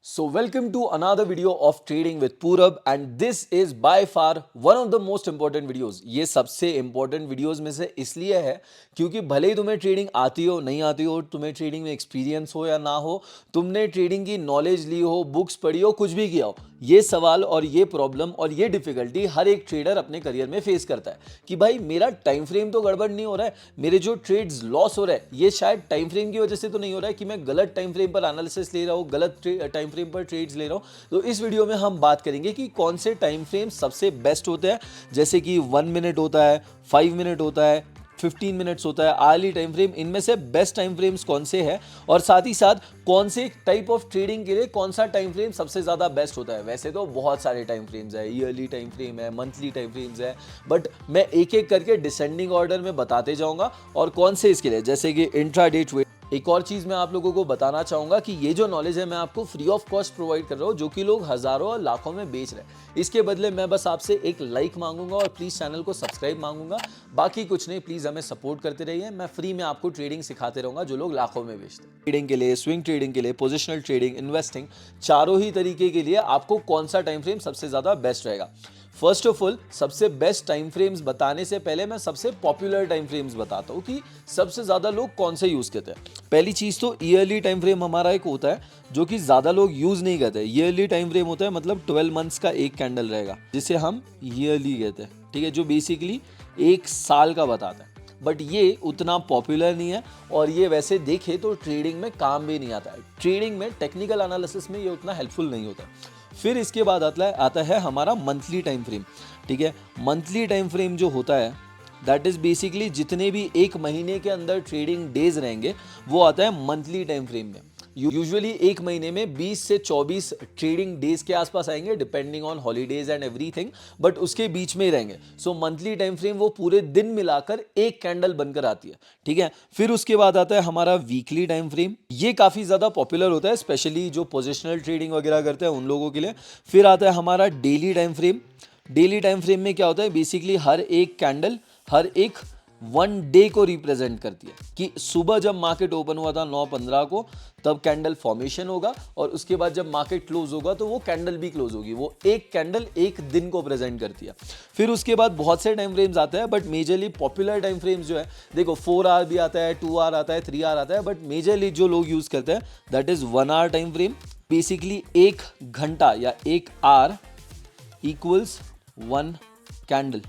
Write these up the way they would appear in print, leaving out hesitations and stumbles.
So welcome to another video of Trading with Purab and this is by far one of the most important videos. ये सबसे important videos में से इसलिए है क्योंकि भले ही तुम्हें ट्रेडिंग आती हो नहीं आती हो, तुम्हें ट्रेडिंग में एक्सपीरियंस हो या ना हो, तुमने ट्रेडिंग की नॉलेज ली हो, बुक्स पढ़ी हो, कुछ भी किया हो, ये सवाल और ये प्रॉब्लम और ये डिफिकल्टी हर एक ट्रेडर अपने करियर में फेस करता है कि भाई मेरा टाइम फ्रेम तो गड़बड़ नहीं हो रहा है, मेरे जो ट्रेड्स लॉस हो रहा है ये शायद टाइम फ्रेम की वजह से तो नहीं हो रहा है कि मैं गलत टाइम फ्रेम पर एनालिसिस ले रहा हूँ, गलत टाइम फ्रेम पर ट्रेड्स ले रहा हूँ। तो इस वीडियो में हम बात करेंगे कि कौन से टाइम फ्रेम सबसे बेस्ट होते हैं, जैसे कि 1 मिनट होता है, 5 मिनट होता है, 15 मिनट्स होता है, आर्ली टाइम फ्रेम, इनमें से बेस्ट टाइम फ्रेम्स कौन से हैं और साथ ही साथ कौन से टाइप ऑफ ट्रेडिंग के लिए कौन सा टाइम फ्रेम सबसे ज़्यादा बेस्ट होता है। वैसे तो बहुत सारे टाइम फ्रेम्स है, ईयरली टाइम फ्रेम है, मंथली टाइम फ्रेम्स है, बट मैं एक एक करके डिसेंडिंग ऑर्डर में बताते जाऊंगा और कौन से इसके लिए, जैसे कि इंट्राडे ट्रेड। एक और चीज़ मैं आप लोगों को बताना चाहूँगा कि ये जो नॉलेज है मैं आपको फ्री ऑफ कॉस्ट प्रोवाइड कर रहा हूँ, जो कि लोग हज़ारों और लाखों में बेच रहे हैं। इसके बदले मैं बस आपसे एक लाइक मांगूंगा और प्लीज़ चैनल को सब्सक्राइब मांगूंगा, बाकी कुछ नहीं। प्लीज़ हमें सपोर्ट करते रहिए, मैं फ्री में आपको ट्रेडिंग सिखाते रहूँगा जो लोग लाखों में बेचते हैं। ट्रेडिंग के लिए, स्विंग ट्रेडिंग के लिए, पोजिशनल ट्रेडिंग, इन्वेस्टिंग, चारों ही तरीके के लिए आपको कौन सा टाइम फ्रेम सबसे ज़्यादा बेस्ट रहेगा। फर्स्ट ऑफ ऑल, सबसे बेस्ट टाइम फ्रेम्स बताने से पहले मैं सबसे पॉपुलर टाइम फ्रेम्स बताता हूँ कि सबसे ज़्यादा लोग कौन से यूज़ करते हैं। पहली चीज़ तो ईयरली टाइम फ्रेम हमारा एक होता है जो कि ज़्यादा लोग यूज़ नहीं करते। ईयरली टाइम फ्रेम होता है मतलब 12 मंथ्स का एक कैंडल रहेगा, जिसे हम ईयरली कहते हैं, ठीक है, जो बेसिकली एक साल का बताता है। बट ये उतना पॉपुलर नहीं है और ये वैसे देखे तो ट्रेडिंग में काम भी नहीं आता है। ट्रेडिंग में, टेक्निकल एनालिसिस में ये उतना हेल्पफुल नहीं होता। फिर इसके बाद आता है हमारा मंथली टाइम फ्रेम, ठीक है। मंथली टाइम फ्रेम जो होता है दैट इज़ बेसिकली जितने भी एक महीने के अंदर ट्रेडिंग डेज रहेंगे वो आता है मंथली टाइम फ्रेम में। यूजुअली एक महीने में 20 से 24 ट्रेडिंग डेज के आसपास आएंगे, depending on holidays and everything, but उसके बीच में ही रहेंगे। सो मंथली टाइम फ्रेम वो पूरे दिन मिलाकर एक कैंडल बनकर आती है, ठीक है। फिर उसके बाद आता है हमारा वीकली टाइम फ्रेम, ये काफ़ी ज़्यादा पॉपुलर होता है, स्पेशली जो पोजिशनल ट्रेडिंग वगैरह करते हैं उन लोगों के लिए। फिर आता है हमारा daily time frame. Daily time frame में क्या होता है, बेसिकली हर एक कैंडल हर एक 1 डे को रिप्रेजेंट करती है कि सुबह जब मार्केट ओपन हुआ था 9:15 को, तब कैंडल फॉर्मेशन होगा और उसके बाद जब मार्केट क्लोज होगा तो वो कैंडल भी क्लोज होगी। वो एक कैंडल एक दिन को प्रेजेंट करती है। फिर उसके बाद बहुत से टाइम फ्रेम्स आते हैं, but majorly popular time frames जो है, देखो 4 आवर भी आता है, 2 आवर आता है, 3 आवर आता है, बट मेजरली जो लोग यूज करते हैं that is 1 hour time frame. Basically 1 घंटा या 1 आवर इक्वल्स 1 कैंडल,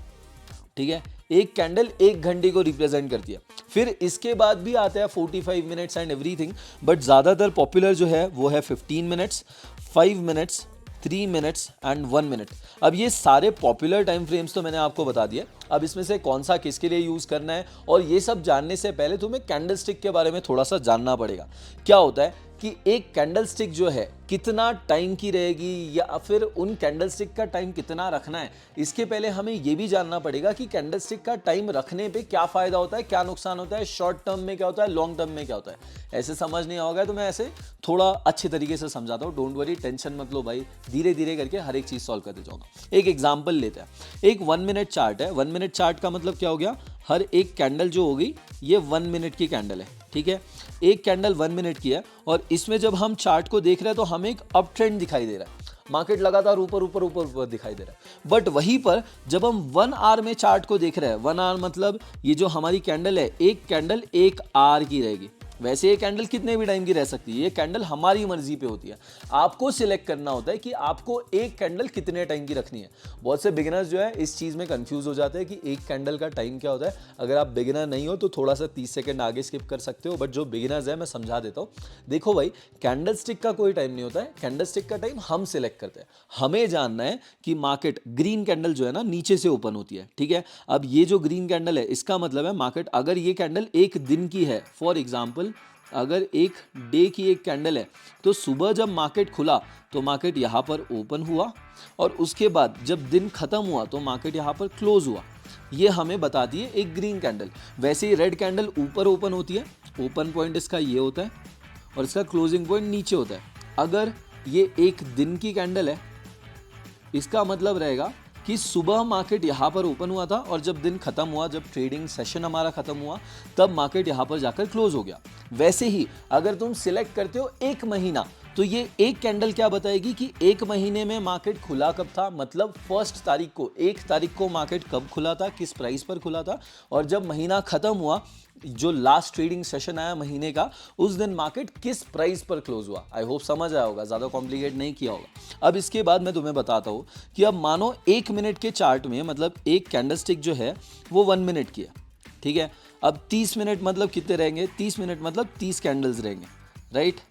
ठीक है। एक कैंडल 1 घंटे को रिप्रेजेंट करती है। फिर इसके बाद भी आता है 45 मिनट्स एंड एवरीथिंग, बट ज़्यादातर पॉपुलर जो है वो है 15 minutes, 5 minutes, 3 minutes and 1 minute. अब ये सारे पॉपुलर टाइम फ्रेम्स तो मैंने आपको बता दिया। अब इसमें से कौन सा किसके लिए यूज़ करना है और ये सब जानने से पहले तुम्हें कैंडल स्टिक के बारे में थोड़ा सा जानना पड़ेगा। क्या होता है कि एक कैंडल स्टिक जो है कितना टाइम की रहेगी या फिर उन कैंडल स्टिक का टाइम कितना रखना है, इसके पहले हमें ये भी जानना पड़ेगा कि कैंडल स्टिक का टाइम रखने पे क्या फ़ायदा होता है, क्या नुकसान होता है, शॉर्ट टर्म में क्या होता है, लॉन्ग टर्म में क्या होता है। ऐसे समझ नहीं आओगे तो मैं ऐसे थोड़ा अच्छे तरीके से समझाता हूँ। डोंट वरी, टेंशन मत लो भाई, धीरे धीरे करके हर एक चीज़ सॉल्व करते जाऊँगा। एक एग्जाम्पल लेते हैं, एक 1 मिनट चार्ट है। 1 मिनट चार्ट का मतलब क्या हो गया, हर एक कैंडल जो होगी ये 1 मिनट की कैंडल है, ठीक है। एक कैंडल 1 मिनट की है और इसमें जब हम चार्ट को देख रहे हैं तो हमें एक अप ट्रेंड दिखाई दे रहा है, मार्केट लगातार ऊपर ऊपर ऊपर ऊपर दिखाई दे रहा है। बट वहीं पर जब हम 1 आवर में चार्ट को देख रहे हैं, 1 आवर मतलब ये जो हमारी कैंडल है, एक कैंडल 1 आवर की रहेगी। वैसे ये कैंडल कितने भी टाइम की रह सकती है, ये कैंडल हमारी मर्जी पे होती है। आपको सिलेक्ट करना होता है कि आपको एक कैंडल कितने टाइम की रखनी है। बहुत से बिगिनर्स जो है इस चीज़ में कंफ्यूज हो जाते हैं कि एक कैंडल का टाइम क्या होता है। अगर आप बिगिनर नहीं हो तो थोड़ा सा 30 सेकंड आगे स्किप कर सकते हो, बट जो बिगिनर्स है मैं समझा देता हूँ। देखो भाई, कैंडल स्टिक का कोई टाइम नहीं होता है, कैंडल स्टिक का टाइम हम सिलेक्ट करते हैं। हमें जानना है कि मार्केट, ग्रीन कैंडल जो है ना नीचे से ओपन होती है, ठीक है। अब ये जो ग्रीन कैंडल है इसका मतलब है मार्केट, अगर ये कैंडल एक दिन की है, फॉर एग्जाम्पल अगर एक डे की एक कैंडल है, तो सुबह जब मार्केट खुला तो मार्केट यहाँ पर ओपन हुआ और उसके बाद जब दिन खत्म हुआ तो मार्केट यहाँ पर क्लोज हुआ। ये हमें बताती है एक ग्रीन कैंडल। वैसे ही रेड कैंडल ऊपर ओपन होती है, ओपन पॉइंट इसका ये होता है और इसका क्लोजिंग पॉइंट नीचे होता है। अगर ये एक दिन की कैंडल है, इसका मतलब रहेगा कि सुबह मार्केट यहाँ पर ओपन हुआ था और जब दिन खत्म हुआ, जब ट्रेडिंग सेशन हमारा खत्म हुआ, तब मार्केट यहाँ पर जाकर क्लोज हो गया। वैसे ही अगर तुम सिलेक्ट करते हो एक महीना, तो ये एक कैंडल क्या बताएगी कि एक महीने में मार्केट खुला कब था, मतलब 1 तारीख को मार्केट कब खुला था, किस प्राइस पर खुला था, और जब महीना खत्म हुआ, जो लास्ट ट्रेडिंग सेशन आया महीने का, उस दिन मार्केट किस प्राइस पर क्लोज हुआ। आई होप समझ आया होगा, ज़्यादा कॉम्प्लिकेट नहीं किया होगा। अब इसके बाद मैं तुम्हें बताता हूँ कि अब मानो 1 मिनट के चार्ट में, मतलब एक कैंडलस्टिक जो है वो 1 मिनट की है, ठीक है। अब 30 मिनट मतलब कितने रहेंगे, 30 मिनट मतलब 30 कैंडल्स रहेंगे, राइट।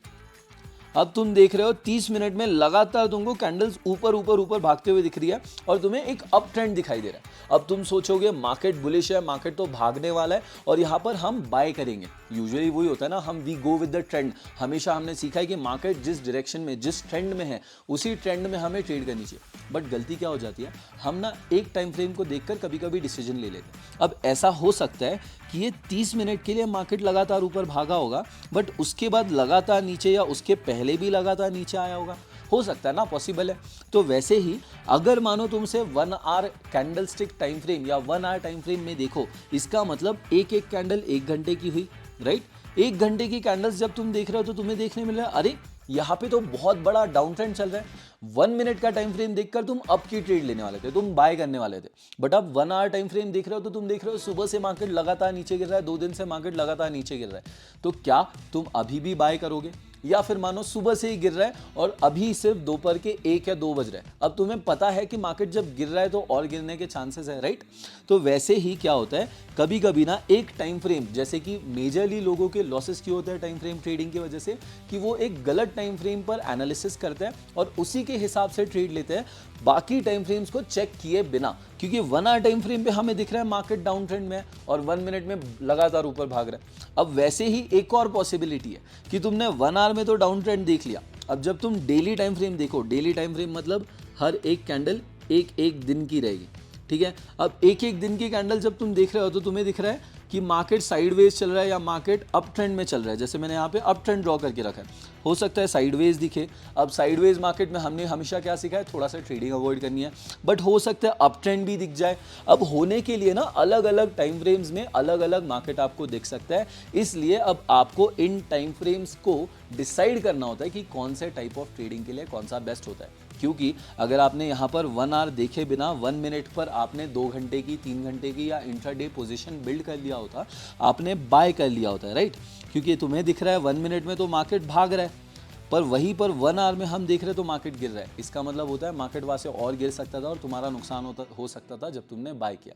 अब तुम देख रहे हो 30 मिनट में लगातार तुमको कैंडल्स ऊपर ऊपर ऊपर भागते हुए दिख रही है और तुम्हें एक अप ट्रेंड दिखाई दे रहा है। अब तुम सोचोगे मार्केट बुलिश है, मार्केट तो भागने वाला है और यहाँ पर हम बाय करेंगे। यूजुअली वही होता है ना, हम we go with the trend. हमेशा हमने सीखा है कि मार्केट जिस डायरेक्शन में, जिस ट्रेंड में है, उसी ट्रेंड में हमें ट्रेड करनी चाहिए। बट गलती क्या हो जाती है, हम ना एक टाइम फ्रेम को देखकर कभी कभी डिसीजन ले लेते हैं। अब ऐसा हो सकता है कि ये 30 मिनट के लिए मार्केट लगातार ऊपर भागा होगा, बट उसके बाद लगातार नीचे, या उसके पहले भी लगातार नीचे आया होगा, हो सकता है ना, पॉसिबल है। तो वैसे ही अगर मानो तुमसे 1 आवर कैंडलस्टिक टाइम फ्रेम या 1 आवर टाइम फ्रेम में देखो, इसका मतलब एक एक कैंडल 1 घंटे की हुई, राइट। 1 घंटे की कैंडल्स जब तुम देख रहे हो तो तुम्हें देखने मिल रहा है, अरे यहाँ पे तो बहुत बड़ा डाउन ट्रेंड चल रहा है। 1 मिनट का टाइम फ्रेम देखकर तुम अप की ट्रेड लेने वाले थे, तुम बाय करने वाले थे। बट अब 1 आवर टाइम फ्रेम देख रहे हो तो तुम देख रहे हो सुबह से मार्केट लगातार नीचे गिर रहा है, 2 दिन से मार्केट लगातार नीचे गिर रहा है। तो क्या तुम अभी भी बाय करोगे, या फिर मानो सुबह से ही गिर रहा है और अभी सिर्फ दोपहर के 1 या 2 बज रहे हैं, अब तुम्हें पता है कि मार्केट जब गिर रहा है तो और गिरने के चांसेस है, राइट। तो वैसे ही क्या होता है, कभी कभी ना एक टाइम फ्रेम, जैसे कि मेजरली लोगों के लॉसेस क्यों होते हैं टाइम फ्रेम ट्रेडिंग की वजह से, कि वो एक गलत टाइम फ्रेम पर एनालिसिस करते हैं और उसी के हिसाब से ट्रेड लेते हैं, बाकी टाइम फ्रेम्स को चेक किए बिना। क्योंकि 1 आवर टाइम फ्रेम पे हमें दिख रहा है मार्केट डाउन ट्रेंड में है और 1 मिनट में लगातार ऊपर भाग रहा है। अब वैसे ही एक और पॉसिबिलिटी है कि तुमने 1 आवर में तो डाउन ट्रेंड देख लिया, अब जब तुम डेली टाइम फ्रेम देखो, डेली टाइम फ्रेम मतलब हर एक कैंडल एक एक दिन की रहेगी, ठीक है। अब एक एक दिन की कैंडल जब तुम देख रहे हो तो तुम्हें दिख रहा है कि मार्केट साइडवेज चल रहा है या मार्केट अप ट्रेंड में चल रहा है। जैसे मैंने यहाँ पे अप ट्रेंड ड्रॉ करके रखा है, हो सकता है साइडवेज दिखे। अब साइडवेज मार्केट में हमने हमेशा क्या सीखा है, थोड़ा सा ट्रेडिंग अवॉइड करनी है, बट हो सकता है अप ट्रेंड भी दिख जाए। अब होने के लिए ना अलग अलग टाइम फ्रेम्स में अलग अलग मार्केट आपको दिख सकता है, इसलिए अब आपको इन टाइम फ्रेम्स को डिसाइड करना होता है कि कौन से टाइप ऑफ ट्रेडिंग के लिए कौन सा बेस्ट होता है। क्योंकि अगर आपने यहाँ पर 1 आवर देखे बिना 1 मिनट पर आपने 2 घंटे की, 3 घंटे की या इंट्राडे पोजीशन बिल्ड कर लिया होता, आपने बाय कर लिया होता है, राइट। क्योंकि तुम्हें दिख रहा है 1 मिनट में तो मार्केट भाग रहा है, पर वहीं पर 1 आवर में हम देख रहे तो मार्केट गिर रहा है। इसका मतलब होता है मार्केट वहाँ से और गिर सकता था और तुम्हारा नुकसान हो सकता था जब तुमने बाय किया।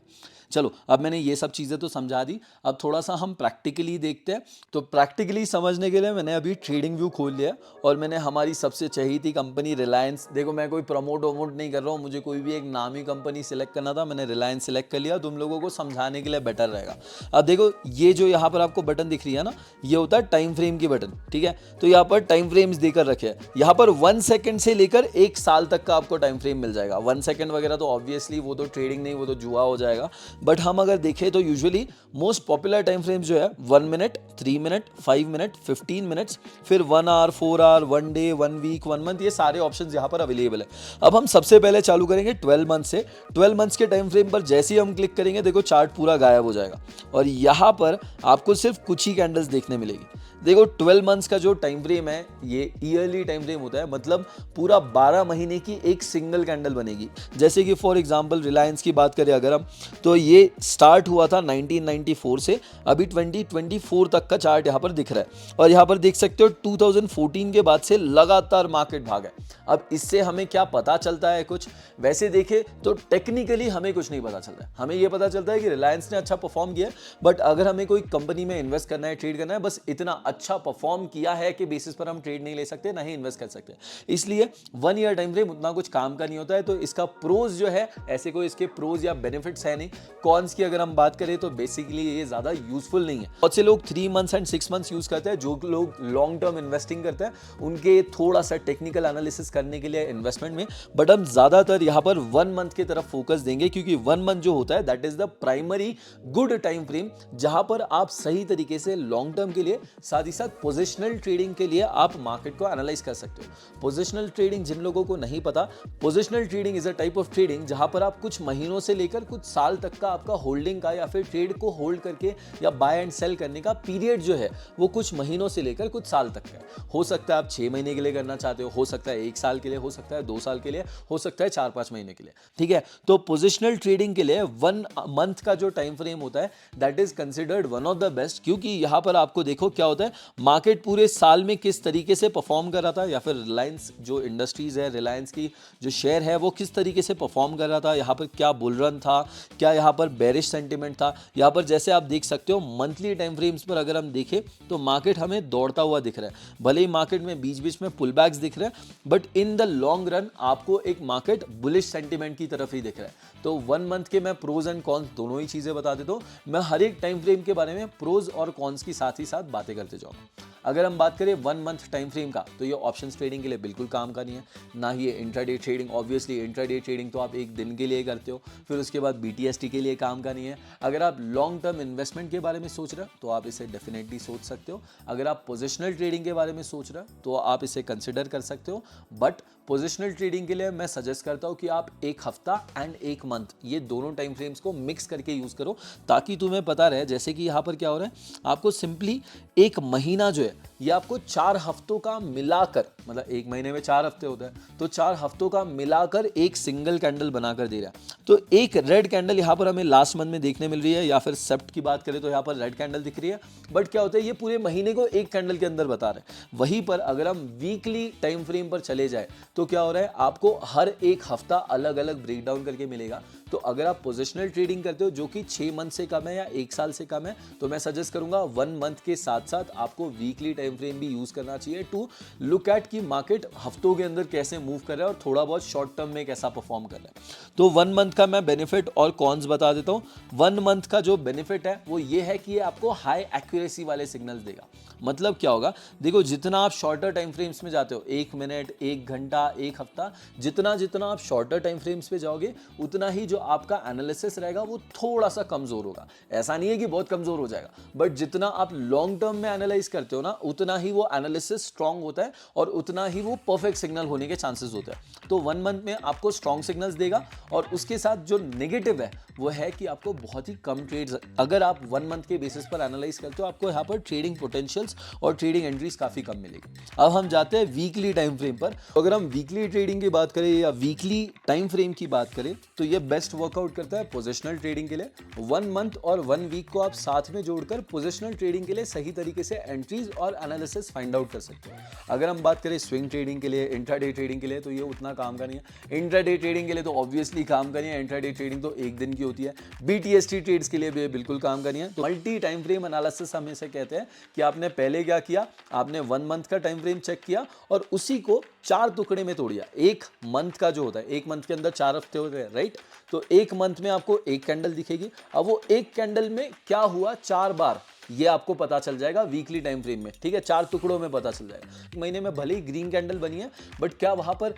चलो, अब मैंने ये सब चीज़ें तो समझा दी, अब थोड़ा सा हम प्रैक्टिकली देखते हैं। तो प्रैक्टिकली समझने के लिए मैंने अभी ट्रेडिंग व्यू खोल लिया और मैंने हमारी सबसे चहेती कंपनी रिलायंस, देखो मैं कोई प्रमोट वमोट नहीं कर रहा हूँ, मुझे कोई भी एक नामी कंपनी सिलेक्ट करना था, मैंने रिलायंस सिलेक्ट कर लिया, तुम लोगों को समझाने के लिए बेटर रहेगा। अब देखो ये जो यहाँ पर आपको बटन दिख रही है ना, ये होता है टाइम फ्रेम की बटन, ठीक है। तो यहाँ पर टाइम फ्रेम्स देकर रखे हैं, यहाँ पर 1 सेकंड से लेकर 1 साल तक का आपको टाइम फ्रेम मिल जाएगा। 1 सेकंड वगैरह तो ऑब्वियसली वो तो ट्रेडिंग नहीं, वो तो जुआ हो जाएगा। बट हम अगर देखें तो usually most popular time frames जो है 1 मिनट, 3 मिनट, 5 मिनट, 15 मिनट्स, फिर 1 hour, 4 hour, 1 day, 1 week, 1 month, ये सारे ऑप्शंस यहाँ पर अवेलेबल है। अब हम सबसे पहले चालू करेंगे 12 मंथ से। 12 मंथ्स के टाइम फ्रेम पर जैसे ही हम क्लिक करेंगे, देखो चार्ट पूरा गायब हो जाएगा और यहाँ पर आपको सिर्फ कुछ ही कैंडल्स देखने मिलेगी। देखो 12 मंथ्स का जो टाइम फ्रेम है ये ईयरली टाइम फ्रेम होता है, मतलब पूरा 12 महीने की एक सिंगल कैंडल बनेगी। जैसे कि फॉर एग्जांपल रिलायंस की बात करें अगर हम, तो ये स्टार्ट हुआ था 1994 से, अभी 2024 तक का चार्ट यहाँ पर दिख रहा है और यहाँ पर देख सकते हो 2014 के बाद से लगातार मार्केट भागा है। अब इससे हमें क्या पता चलता है, कुछ वैसे देखे तो टेक्निकली हमें कुछ नहीं पता चलता है। हमें ये पता चलता है कि रिलायंस ने अच्छा परफॉर्म किया, बट अगर हमें कोई कंपनी में इन्वेस्ट करना है, ट्रेड करना है, बस इतना अच्छा परफॉर्म किया है कि बेसिस पर हम ट्रेड नहीं ले सकते, ना ही इन्वेस्ट कर सकते। इसलिए 1 ईयर टाइम फ्रेम उतना कुछ काम का नहीं होता है। तो इसका प्रोज जो है, ऐसे कोई इसके प्रोज या बेनिफिट्स है नहीं। कॉन्स की अगर हम बात करें तो बेसिकली ये ज्यादा यूजफुल नहीं है। बहुत से लोग 3 मंथ्स एंड 6 मंथ्स यूज करते हैं। जो लोग लॉन्ग टर्म इन्वेस्टिंग करते हैं उनके थोड़ा सा टेक्निकल एनालिसिस करने के लिए इन्वेस्टमेंट में, बट हम ज्यादातर यहाँ पर 1 मंथ की तरफ फोकस देंगे, क्योंकि 1 मंथ जो होता है that is the primary good time frame, जहां पर आप सही तरीके से लॉन्ग टर्म के लिए साथ ही साथ पोजिशनल ट्रेडिंग के लिए आप मार्केट को एनालाइज कर सकते हो। पोजिशनल ट्रेडिंग जिन लोगों को नहीं पता, positional trading is a type of trading जहां पर आप कुछ महीनों से लेकर कुछ साल तक का आपका होल्डिंग का या फिर ट्रेड को होल्ड करके या बाय एंड सेल करने का पीरियड जो है वो कुछ महीनों से लेकर कुछ साल तक का हो सकता है। आप 6 महीने के लिए करना चाहते हो सकता है 1 साल के लिए, हो सकता है 2 साल के लिए, हो सकता है 4-5 महीने के लिए, ठीक है। तो पोजिशनल ट्रेडिंग के लिए 1 मंथ का जो टाइम फ्रेम होता है that is considered one of the best, क्योंकि यहां पर आपको देखो क्या होता है, मार्केट पूरे साल में किस तरीके से परफॉर्म कर रहा था, या फिर रिलायंस जो इंडस्ट्रीज है, रिलायंस की जो शेयर है वो किस तरीके से परफॉर्म कर रहा था, यहाँ पर क्या बुल रन था, क्या यहाँ पर बेरिश सेंटिमेंट था। यहाँ पर जैसे आप देख सकते हो मंथली टाइम फ्रेम्स पर अगर हम देखें तो मार्केट हमें दौड़ता हुआ दिख रहा है, भले ही मार्केट में बीच बीच में पुल बैक्स दिख रहे हैं, but in the long run आपको एक मार्केट बुलिश सेंटिमेंट की तरफ ही दिख रहा है। तो 1 मंथ के मैं प्रोज एंड कॉन्स दोनों ही चीजें बता देता हूँ, मैं हर एक टाइम फ्रेम के बारे में प्रोज और कॉन्स की साथ ही साथ बातें करते जाऊंगा। अगर हम बात करें 1 मंथ टाइम फ्रेम का, तो ये ऑप्शंस ट्रेडिंग के लिए बिल्कुल काम का नहीं है, ना ही ये intraday trading. Obviously intraday trading तो आप एक दिन के लिए करते हो, फिर उसके बाद BTST के लिए काम का नहीं है। अगर आप लॉन्ग टर्म इन्वेस्टमेंट के बारे में सोच रहे हो तो आप इसे डेफिनेटली सोच सकते हो। अगर आप पोजिशनल ट्रेडिंग के बारे में सोच रहे हो तो आप इसे कंसिडर कर सकते हो, बट पोजिशनल ट्रेडिंग के लिए मैं सजेस्ट करता हूं कि आप 1 हफ्ता एंड 1 मंथ ये दोनों टाइम फ्रेम्स को मिक्स करके यूज करो, ताकि तुम्हें पता रहे। जैसे कि यहाँ पर क्या हो रहा है, आपको सिंपली 1 महीना जो है ये आपको 4 हफ्तों का मिलाकर, मतलब 1 महीने में 4 हफ्ते होते हैं, तो 4 हफ्तों का मिलाकर एक सिंगल कैंडल बनाकर दे रहा है। तो एक रेड कैंडल यहाँ पर हमें लास्ट मंथ में देखने मिल रही है, या फिर सेप्ट की बात करें तो यहाँ पर रेड कैंडल दिख रही है, बट क्या होता है ये पूरे महीने को एक कैंडल के अंदर बता रहे हैं। वहीं पर अगर हम वीकली टाइम फ्रेम पर चले जाए तो क्या हो रहा है, आपको हर एक हफ्ता अलग अलग ब्रेकडाउन करके मिलेगा। तो अगर आप पोजिशनल ट्रेडिंग करते हो जो कि 6 मंथ से कम है या 1 साल से कम है, तो मैं सजेस्ट करूंगा 1 मंथ के साथ साथ आपको वीकली टाइम फ्रेम भी यूज करना चाहिए टू लुक एट कि मार्केट हफ्तों के अंदर कैसे मूव कर रहा है और थोड़ा बहुत शॉर्ट टर्म में कैसा परफॉर्म कर रहा है। तो 1 मंथ का मैं बेनिफिट और कॉन्स बता देता हूं। 1 मंथ का जो बेनिफिट है वो ये है कि ये आपको हाई एक्यूरेसी वाले सिग्नल्स देगा। मतलब क्या होगा, देखो जितना आप शॉर्टर टाइम फ्रेम्स में जाते हो, 1 मिनट, 1 घंटा, 1 हफ्ता, जितना जितना आप शॉर्टर टाइम फ्रेम्स पे जाओगे उतना ही जो आपका एनालिसिस रहेगा वो थोड़ा सा कमजोर होगा। ऐसा नहीं है कि बहुत कमजोर हो जाएगा, बट जितना आप लॉन्ग टर्म में एनालाइज करते हो ना, उतना ही वो एनालिसिस स्ट्रांग होता है और उतना ही वो परफेक्ट सिग्नल होने के चांसेस होते हैं। तो 1 मंथ में आपको स्ट्रांग सिग्नल्स देगा, और उसके साथ जो नेगेटिव है वो है कि आपको बहुत ही कम ट्रेड्स, अगर आप 1 मंथ के बेसिस पर एनालाइज करते हो, आपको यहाँ पर ट्रेडिंग पोटेंशियल्स और ट्रेडिंग एंट्रीज काफी कम मिलेगी। अब हम जाते हैं वीकली टाइम फ्रेम पर। अगर हम वीकली ट्रेडिंग की बात करें या वीकली टाइम फ्रेम की बात करें तो ये बेस्ट वर्कआउट करता है पोजिशनल ट्रेडिंग के लिए। 1 मंथ और 1 वीक को आप साथ में जोड़कर पोजिशनल ट्रेडिंग के लिए सही तरीके से एंट्रीज और एनालिसिस फाइंड आउट कर सकते हो। अगर हम बात करें स्विंग ट्रेडिंग के लिए, इंट्राडे ट्रेडिंग के लिए, तो ये उतना काम का नहीं है। इंट्राडे ट्रेडिंग के लिए तो ऑब्वियसली काम का नहीं है, इंट्राडे ट्रेडिंग तो 1 दिन की होती है। BTST ट्रेड्स के लिए भी बिल्कुल काम का नहीं है। तो मल्टी टाइम फ्रेम एनालिसिस हम इसे कहते हैं कि आपने पहले क्या किया, आपने 1 मंथ का टाइम फ्रेम चेक किया और उसी को 4 टुकड़े में तोड़ दिया। 1 मंथ का जो होता है, 1 मंथ के अंदर 4 हफ्ते होते हैं, राइट। तो 1 मंथ में आपको 1 कैंडल दिखेगी। अब वो 1 कैंडल में क्या हुआ 4 बार, ये आपको पता चल जाएगा वीकली टाइम फ्रेम में, ठीक है। 4 टुकड़ों में पता चल जाएगा। महीने में भले ही ग्रीन कैंडल बनी है, बट क्या वहां पर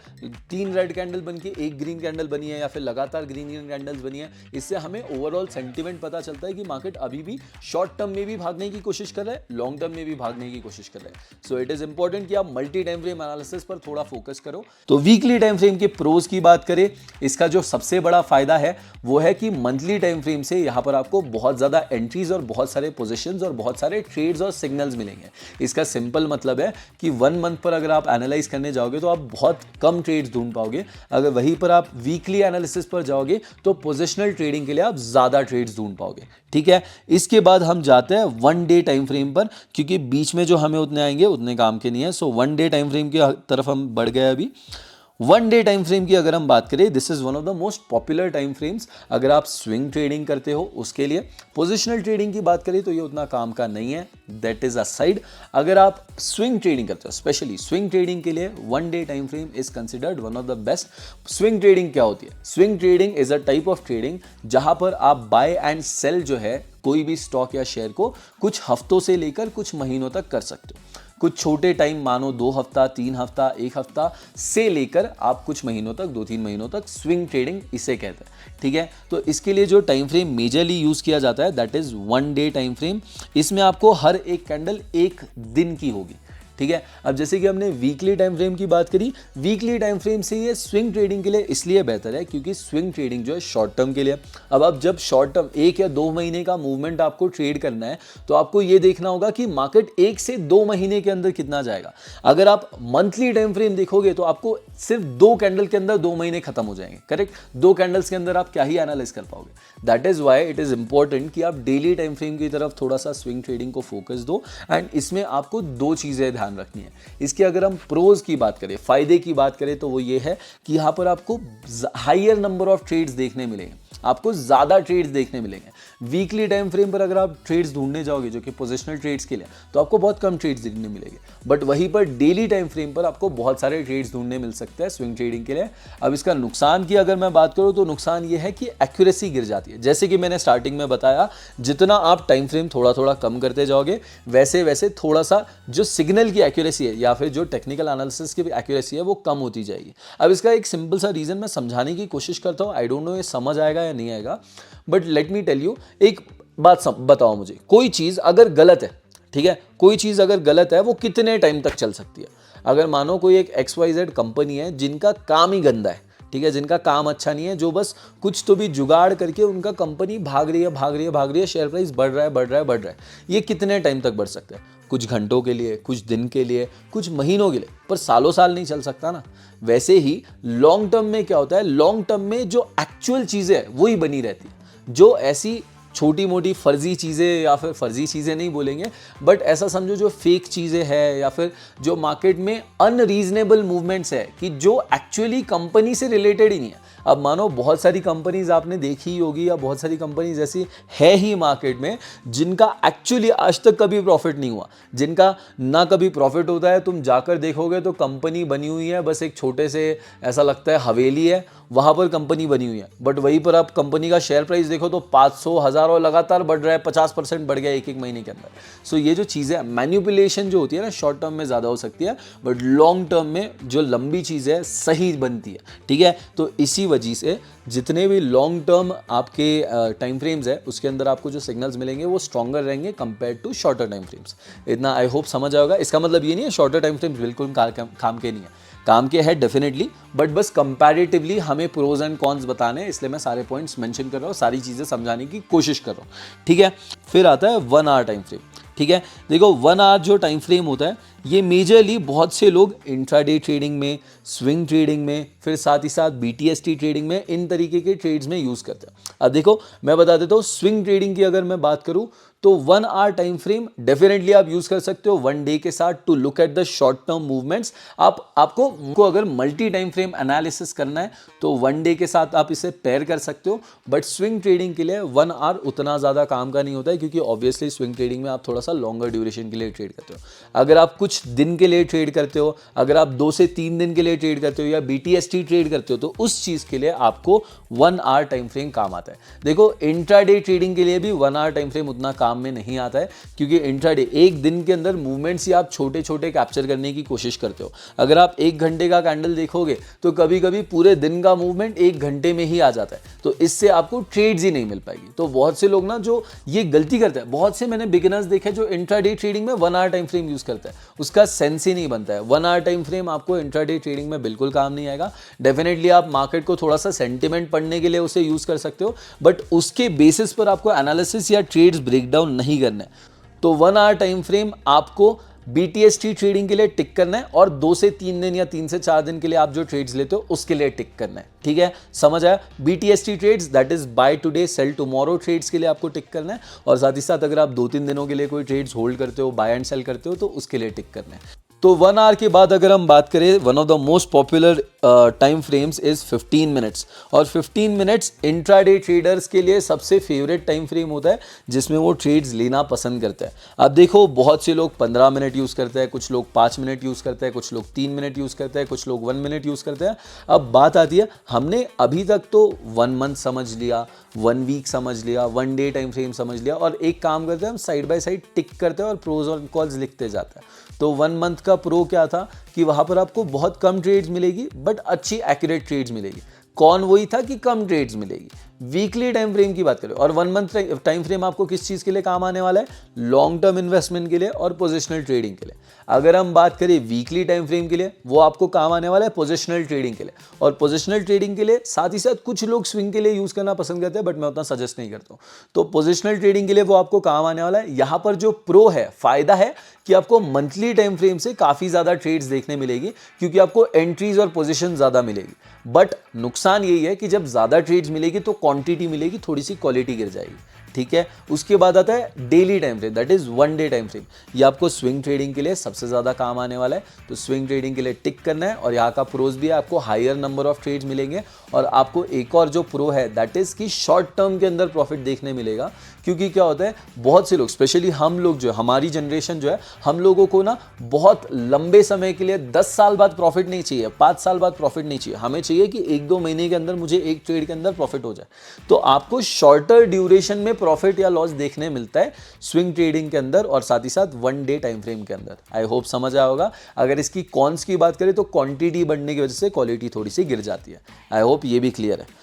3 रेड कैंडल बन के 1 ग्रीन कैंडल बनी है या फिर लगातार ग्रीन कैंडल्स बनी है, इससे हमें ओवरऑल सेंटिमेंट पता चलता है कि मार्केट अभी भी शॉर्ट टर्म में भी भागने की कोशिश कर रहा है, लॉन्ग टर्म में भी भागने की कोशिश कर रहा है। सो इट इज इंपॉर्टेंट कि आप मल्टी टाइम फ्रेम एनालिसिस पर थोड़ा फोकस करो। तो वीकली टाइम फ्रेम के प्रोज की बात करें, इसका जो सबसे बड़ा फायदा है वो है कि मंथली टाइम फ्रेम से यहां पर आपको बहुत ज्यादा एंट्रीज और बहुत सारे पोजीशंस और बहुत सारे ट्रेड्स और सिग्नल्स मिलेंगे। इसका सिंपल मतलब है कि 1 मंथ पर अगर आप एनालाइज करने जाओगे तो आप बहुत कम ट्रेड्स ढूंढ पाओगे। अगर वहीं पर आप वीकली एनालिसिस पर जाओगे तो पोजिशनल ट्रेडिंग के लिए आप ज्यादा ट्रेड्स ढूंढ पाओगे, ठीक है। इसके बाद हम जाते हैं 1 डे टाइम फ्रेम पर, क्योंकि बीच में जो हमें उतने आएंगे उतने काम के नहीं है। सो 1 डे टाइम फ्रेम की तरफ हम बढ़ गए। अभी 1 डे टाइम फ्रेम की अगर हम बात करें, this is one of the most popular time frames अगर आप स्विंग ट्रेडिंग करते हो उसके लिए। पोजिशनल ट्रेडिंग की बात करें तो ये उतना काम का नहीं है, दैट इज असाइड। अगर आप स्विंग ट्रेडिंग करते हो, स्पेशली स्विंग ट्रेडिंग के लिए 1 day time frame is considered one of the best. Swing trading क्या होती है? Swing trading is a type of trading जहां पर आप बाय एंड सेल जो है कोई भी स्टॉक या शेयर को कुछ हफ्तों से लेकर कुछ महीनों तक कर सकते हो। कुछ छोटे टाइम मानो 2 हफ्ता, 3 हफ्ता, 1 हफ्ता से लेकर आप कुछ महीनों तक, 2-3 महीनों तक स्विंग ट्रेडिंग इसे कहते हैं। ठीक है, तो इसके लिए जो टाइम फ्रेम मेजरली यूज किया जाता है that is 1 day time frame. इसमें आपको हर एक कैंडल एक दिन की होगी। ठीक है, अब जैसे कि हमने वीकली टाइम फ्रेम की बात करी, वीकली टाइम फ्रेम से ये स्विंग ट्रेडिंग के लिए इसलिए बेहतर है क्योंकि स्विंग ट्रेडिंग जो है शॉर्ट टर्म के लिए। अब आप जब शॉर्ट टर्म 1 या 2 महीने का मूवमेंट आपको ट्रेड करना है तो आपको ये देखना होगा कि मार्केट 1 से 2 महीने के अंदर कितना जाएगा। अगर आप मंथली टाइम फ्रेम देखोगे तो आपको सिर्फ 2 कैंडल के अंदर 2 महीने खत्म हो जाएंगे। करेक्ट, 2 कैंडल्स के अंदर आप क्या ही एनालाइज कर पाओगे। That is why it is important कि आप डेली टाइम फ्रेम की तरफ थोड़ा सा स्विंग ट्रेडिंग को फोकस दो। एंड इसमें आपको 2 चीजें ध्यान रखनी है। इसकी अगर हम प्रोज की बात करें, फायदे की बात करें, तो वो ये है कि यहां पर आपको हायर नंबर ऑफ ट्रेड्स देखने मिलेंगे, आपको ज्यादा ट्रेड्स देखने मिलेंगे। वीकली टाइम फ्रेम पर अगर आप ट्रेड्स ढूंढने जाओगे जो कि पोजिशनल ट्रेड्स के लिए, तो आपको बहुत कम ट्रेड्स देखने मिलेंगे। बट वहीं पर डेली टाइम फ्रेम पर आपको बहुत सारे ट्रेड्स ढूंढने मिल सकते हैं स्विंग ट्रेडिंग के लिए। अब इसका नुकसान की अगर मैं बात करूं तो नुकसान ये है कि एक्यूरेसी गिर जाती है। जैसे कि मैंने स्टार्टिंग में बताया, जितना आप टाइम फ्रेम थोड़ा थोड़ा कम करते जाओगे वैसे वैसे थोड़ा सा जो सिग्नल की एक्यूरेसी है या फिर जो टेक्निकल एनालिसिस की एक्यूरेसी है वो कम होती जाएगी। अब इसका एक सिंपल सा रीजन मैं समझाने की कोशिश करता हूं। आई डोंट नो ये समझ आएगा या नहीं आएगा, but let me tell you. एक बात बताओ मुझे, कोई चीज अगर गलत है, ठीक है, कोई चीज अगर गलत है वो कितने टाइम तक चल सकती है? अगर मानो कोई एक XYZ कंपनी है जिनका काम ही गंदा है, ठीक है, जिनका काम अच्छा नहीं है, जो बस कुछ तो भी जुगाड़ करके उनका कंपनी भाग रही है, भाग रही है, भाग रही है, शेयर प्राइस बढ़ रहा है, बढ़ रहा है, बढ़ रहा है, ये कितने टाइम तक बढ़ सकता है? कुछ घंटों के लिए, कुछ दिन के लिए, कुछ महीनों के लिए, पर सालों साल नहीं चल सकता ना। वैसे ही लॉन्ग टर्म में क्या होता है, लॉन्ग टर्म में जो एक्चुअल चीजें है वही बनी रहती है। जो ऐसी छोटी मोटी फर्जी चीज़ें, या फिर फर्जी चीज़ें नहीं बोलेंगे, बट ऐसा समझो जो फेक चीज़ें हैं या फिर जो मार्केट में अनरीजनेबल मूवमेंट्स है कि जो एक्चुअली कंपनी से रिलेटेड ही नहीं है। अब मानो बहुत सारी कंपनीज आपने देखी ही होगी या बहुत सारी कंपनीज ऐसी है ही मार्केट में जिनका एक्चुअली आज तक कभी प्रॉफिट नहीं हुआ, जिनका ना कभी प्रॉफिट होता है। तुम जाकर देखोगे तो कंपनी बनी हुई है, बस एक छोटे से ऐसा लगता है हवेली है, वहां पर कंपनी बनी हुई है, बट वहीं पर आप कंपनी का शेयर प्राइस देखो तो 500, 1000 और लगातार बढ़ रहा है, 50% बढ़ गया एक महीने के अंदर। सो ये जो चीज़ें मैन्युपुलेशन जो होती है ना, शॉर्ट टर्म में ज़्यादा हो सकती है, बट लॉन्ग टर्म में जो लंबी चीज़ है सही बनती है। ठीक है, तो इसी वजह से जितने भी लॉन्ग टर्म आपके टाइम फ्रेम्स है उसके अंदर आपको जो सिग्नल्स मिलेंगे वो स्ट्रॉन्गर रहेंगे compare to shorter time frames. इतना आई होप समझ आएगा। इसका मतलब ये नहीं है शॉर्टर टाइम फ्रेम्स बिल्कुल काम के नहीं है, काम के है डेफिनेटली, बट बस कंपैरेटिवली हमें प्रोज एंड कॉन्स बताने हैं, इसलिए मैं सारे पॉइंट्स मेंशन कर रहा हूँ, सारी चीज़ें समझाने की कोशिश कर रहा हूँ। ठीक है, फिर आता है 1 आवर टाइम फ्रेम। ठीक है, देखो 1 आवर जो टाइम फ्रेम होता है ये मेजरली बहुत से लोग इंट्राडे ट्रेडिंग में, स्विंग ट्रेडिंग में, फिर साथ ही साथ BTST ट्रेडिंग में, इन तरीके के ट्रेड्स में यूज़ करते हैं। अब देखो मैं बता देता हूँ, स्विंग ट्रेडिंग की अगर मैं बात करूँ तो 1 आवर टाइम फ्रेम डेफिनेटली आप यूज कर सकते हो 1 डे के साथ to look at the short term movements. आपको अगर मल्टी टाइम फ्रेम एनालिसिस करना है तो 1 डे के साथ आप इसे पेयर कर सकते हो, बट स्विंग ट्रेडिंग के लिए 1 आवर उतना ज़्यादा काम का नहीं होता है, क्योंकि ऑब्वियसली स्विंग ट्रेडिंग में आप थोड़ा सा लॉन्गर ड्यूरेशन के लिए ट्रेड करते हो। अगर आप कुछ दिन के लिए ट्रेड करते हो, अगर आप 2 से 3 दिन के लिए ट्रेड करते हो या BTST ट्रेड करते हो, तो उस चीज़ के लिए आपको 1 आवर टाइम फ्रेम काम आता है। देखो इंट्राडे ट्रेडिंग के लिए भी 1 आवर टाइम फ्रेम उतना काम में नहीं आता है, क्योंकि इंट्राडे एक दिन के अंदर मूवमेंट्स ही आप छोटे छोटे कैप्चर करने की कोशिश करते हो। अगर आप 1 घंटे का कैंडल देखोगे तो कभी कभी पूरे दिन का मूवमेंट 1 घंटे में ही आ जाता है, तो इससे आपको ट्रेड्स ही नहीं मिल पाएगी। तो बहुत से लोग ना जो ये गलती करते हैं, बहुत से मैंने बिगिनर्स देखे जो इंट्राडे ट्रेडिंग में 1 आवर टाइम फ्रेम यूज करता है, उसका सेंस ही नहीं बनता है। 1 आवर टाइम फ्रेम आपको इंट्राडे ट्रेडिंग में बिल्कुल काम नहीं आएगा। डेफिनेटली आप मार्केट को थोड़ा सा सेंटिमेंट पढ़ने के लिए उसे यूज कर सकते हो, बट उसके बेसिस पर आपको एनालिसिस या ट्रेड्स ब्रेकडाउन नहीं करना है। तो 1 आवर टाइम फ्रेम आपको BTST ट्रेडिंग के लिए टिक करना है, और 2 से 3 दिन या 3 से 4 दिन के लिए आप जो ट्रेड्स लेते हो उसके लिए टिक करना है। ठीक है, समझ आया? BTST trades that is buy today sell tomorrow trades के लिए आपको टिक करना है, और साथ ही साथ अगर आप 2-3 दिनों के लिए कोई ट्रेड्स होल्ड करते हो, बाय एंड सेल करते हो, तो उसके लिए टिक करना है। तो 1 आवर के बाद अगर हम बात करें, one of the most popular time frames is 15 minutes, और 15 मिनट्स इंट्राडे ट्रेडर्स के लिए सबसे फेवरेट टाइम फ्रेम होता है जिसमें वो ट्रेड्स लेना पसंद करते हैं। अब देखो बहुत से लोग 15 मिनट यूज़ करते हैं, कुछ लोग 5 मिनट यूज़ करते हैं, कुछ लोग 3 मिनट यूज़ करते हैं, कुछ लोग 1 मिनट यूज़ करते हैं। अब बात आती है, हमने अभी तक तो 1 मंथ समझ लिया, 1 वीक समझ लिया, 1 डे टाइम फ्रेम समझ लिया, और एक काम करते हैं हम साइड बाय साइड टिक करते हैं और प्रोज और कॉल्स लिखते जाते हैं। तो 1 मंथ का प्रो क्या था कि वहां पर आपको बहुत कम ट्रेड्स मिलेगी बट अच्छी एक्यूरेट ट्रेड्स मिलेगी। कौन वही था कि कम ट्रेड्स मिलेगी। वीकली टाइम फ्रेम की बात करें और 1 मंथ टाइम फ्रेम आपको किस चीज के लिए काम आने वाला है, लॉन्ग टर्म इन्वेस्टमेंट के लिए और पोजिशनल ट्रेडिंग के लिए। अगर हम बात करें वीकली टाइम फ्रेम के लिए, वो आपको काम आने वाला है पोजिशनल ट्रेडिंग के लिए। और पोजिशनल ट्रेडिंग के लिए साथ ही साथ कुछ लोग स्विंग के लिए यूज करना पसंद करते हैं बट मैं उतना सजेस्ट नहीं करता हूं। तो पोजिशनल ट्रेडिंग के लिए वो आपको काम आने वाला है। यहां पर जो प्रो है, फायदा है कि आपको मंथली टाइम फ्रेम से काफी ज्यादा ट्रेड्स देखने मिलेगी क्योंकि आपको एंट्रीज और पोजीशन ज्यादा मिलेगी। बट नुकसान यही है कि जब ज्यादा ट्रेड्स मिलेगी तो क्वांटिटी मिलेगी, थोड़ी सी क्वालिटी गिर जाएगी। ठीक है, उसके बाद आता है daily time frame, that is 1 day time frame. ये आपको स्विंग ट्रेडिंग के लिए सबसे ज्यादा काम आने वाला है। तो स्विंग ट्रेडिंग के लिए टिक करना है और यहाँ का प्रोज भी है, आपको हायर नंबर ऑफ ट्रेड्स मिलेंगे। और आपको एक और जो प्रो है दैट इज कि शॉर्ट टर्म के अंदर प्रॉफिट देखने मिलेगा। क्योंकि क्या होता है, बहुत से लोग, स्पेशली हम लोग जो, हमारी जनरेशन जो है, हम लोगों को ना बहुत लंबे समय के लिए 10 साल बाद प्रॉफिट नहीं चाहिए, 5 साल बाद प्रॉफिट नहीं चाहिए। हमें चाहिए कि 1-2 महीने के अंदर मुझे एक ट्रेड के अंदर प्रॉफिट हो जाए। तो आपको शॉर्टर ड्यूरेशन में प्रॉफिट या लॉस देखने मिलता है स्विंग ट्रेडिंग के अंदर और साथ ही साथ 1 डे टाइम फ्रेम के अंदर। आई होप समझ आया होगा। अगर इसकी कॉन्स की बात करें तो क्वांटिटी बढ़ने की वजह से क्वालिटी थोड़ी सी गिर जाती है। आई होप ये भी क्लियर है।